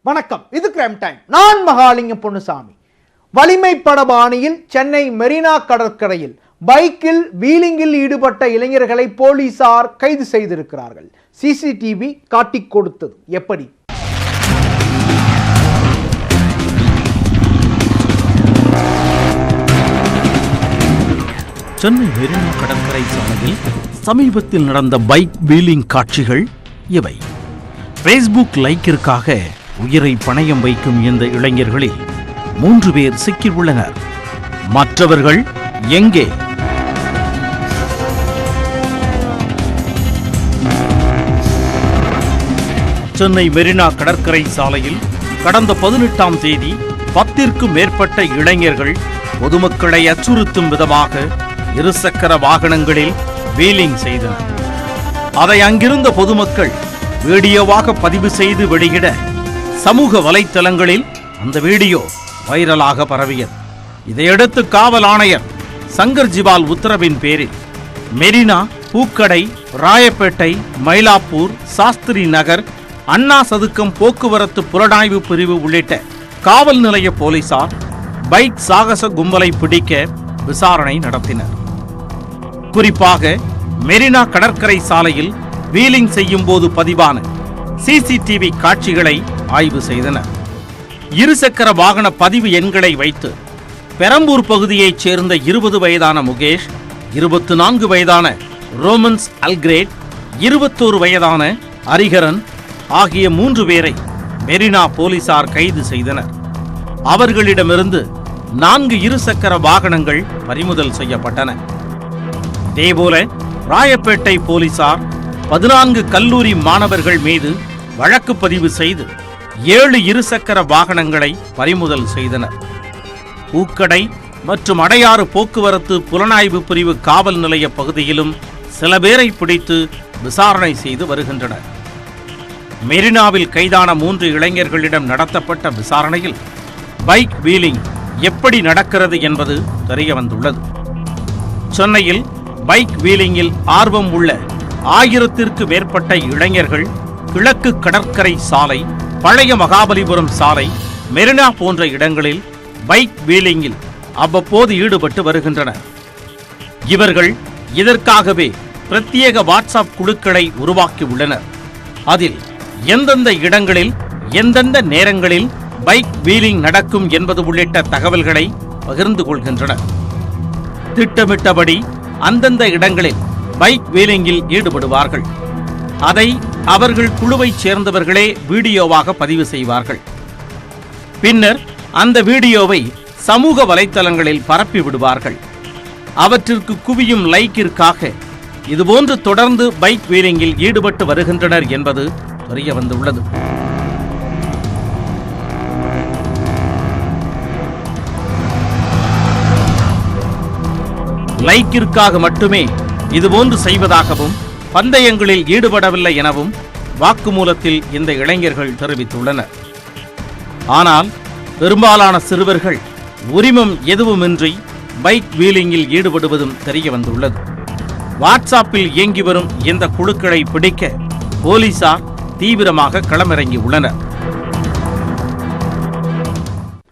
வணக்கம், இது crime time. நான் மகாலிங்கம் பொன்னுசாமி. வலிமை படபாணியில் சென்னை மெரினா கடற்கரையில் பைக்கில் வீலிங்கில் ஈடுபட்ட இளைஞர்களை போலீசார் கைது செய்திருக்கிறார்கள். சிசிடிவி காட்டிக் கொடுத்தது எப்படி? சென்னை மெரினா கடற்கரை சாலையில் சமீபத்தில் நடந்த பைக் வீலிங் காட்சிகள் இவை. ஃபேஸ்புக் லைக்கிற்காக உயிரை பணயம் வைக்கும் இந்த இளைஞர்களில் 3 பேர் சிக்கியுள்ளனர். மற்றவர்கள் எங்கே? சென்னை மெரினா கடற்கரை சாலையில் கடந்த 18ஆம் தேதி 10ற்கும் மேற்பட்ட இளைஞர்கள் பொதுமக்களை அச்சுறுத்தும் விதமாக இருசக்கர வாகனங்களில் வீலிங் செய்தனர். அதை அங்கிருந்த பொதுமக்கள் வீடியோவாக பதிவு செய்து வெளியிட சமூக வலைத்தளங்களில் அந்த வீடியோ வைரலாக பரவியது. இதையடுத்து காவல் ஆணையர் சங்கர் ஜிவால் உத்தரவின் பேரில் மெரினா, பூக்கடை, ராயப்பேட்டை, மயிலாப்பூர், சாஸ்திரி நகர், அண்ணா சதுக்கம் போக்குவரத்து புலனாய்வு பிரிவு உள்ளிட்ட காவல் நிலைய போலீசார் பைக் சாகச கும்பலை பிடிக்க விசாரணை நடத்தினர். குறிப்பாக மெரினா கடற்கரை சாலையில் வீலிங் செய்யும் போது பதிவான சிசிடிவி காட்சிகளை ஆய்வு செய்தனர். இருசக்கர வாகன பதிவு எண்களை வைத்து பெரம்பூர் பகுதியைச் சேர்ந்த 20 வயதான முகேஷ், 24 வயதான ரோமன்ஸ் அல்கிரேட், 21 வயதான ஹரிஹரன் ஆகிய 3 பேரை மெரினா போலீசார் கைது செய்தனர். அவர்களிடமிருந்து 4 இருசக்கர வாகனங்கள் பறிமுதல் செய்யப்பட்டன. இதேபோல ராயப்பேட்டை போலீசார் 14 கல்லூரி மாணவர்கள் மீது வழக்கு பதிவு செய்து 7 இருசக்கர வாகனங்களை பறிமுதல் செய்தனர். பூக்கடை மற்றும் அடையாறு போக்குவரத்து புலனாய்வு பிரிவு காவல் நிலைய பகுதியிலும் சில பேரை பிடித்து விசாரணை செய்து வருகின்றனர். மெரினாவில் கைதான 3 இளைஞர்களிடம் நடத்தப்பட்ட விசாரணையில் பைக் வீலிங் எப்படி நடக்கிறது என்பது தெரிய வந்துள்ளது. சென்னையில் பைக் வீலிங்கில் ஆர்வம் உள்ள 1000ற்கு மேற்பட்ட இளைஞர்கள் கிழக்கு கடற்கரை சாலை, பழைய மகாபலிபுரம் சாலை, மெரினா போன்ற இடங்களில் பைக் வீலிங்கில் அவ்வப்போது ஈடுபட்டு வருகின்றனர். இவர்கள் இதற்காகவே பிரத்யேக வாட்ஸ்அப் குழுக்களை உருவாக்கியுள்ளனர். அதில் எந்தெந்த இடங்களில் எந்தெந்த நேரங்களில் பைக் வீலிங் நடக்கும் என்பது உள்ளிட்ட தகவல்களை பகிர்ந்து கொள்கின்றனர். திட்டமிட்டபடி அந்தந்த இடங்களில் பைக் வீலிங்கில் ஈடுபடுவார்கள். அதை அவர்கள் குழுவைச் சேர்ந்தவர்களே வீடியோவாக பதிவு செய்வார்கள். பின்னர் அந்த வீடியோவை சமூக வலைத்தளங்களில் பரப்பி விடுவார்கள். அவற்றிற்கு குவியும் லைக்கிற்காக இதுபோன்று தொடர்ந்து பைக் வீலிங்கில் ஈடுபட்டு வருகின்றனர் என்பது தெரிய வந்துள்ளது. லைக்கிற்காக மட்டுமே இதுபோன்று செய்வதாகவும் பந்தயங்களில் ஈடுபடவில்லை எனவும் வாக்குமூலத்தில் இந்த இளைஞர்கள் தெரிவித்துள்ளனர். ஆனால் பெரும்பாலான சிறுவர்கள் உரிமம் எதுவுமின்றி பைக் வீலிங்கில் ஈடுபடுவதும் தெரிய வந்துள்ளது. வாட்ஸ்அப்பில் இயங்கி வரும் இந்த குழுக்களை பிடிக்க போலீசார் தீவிரமாக களமிறங்கி உள்ளனர்.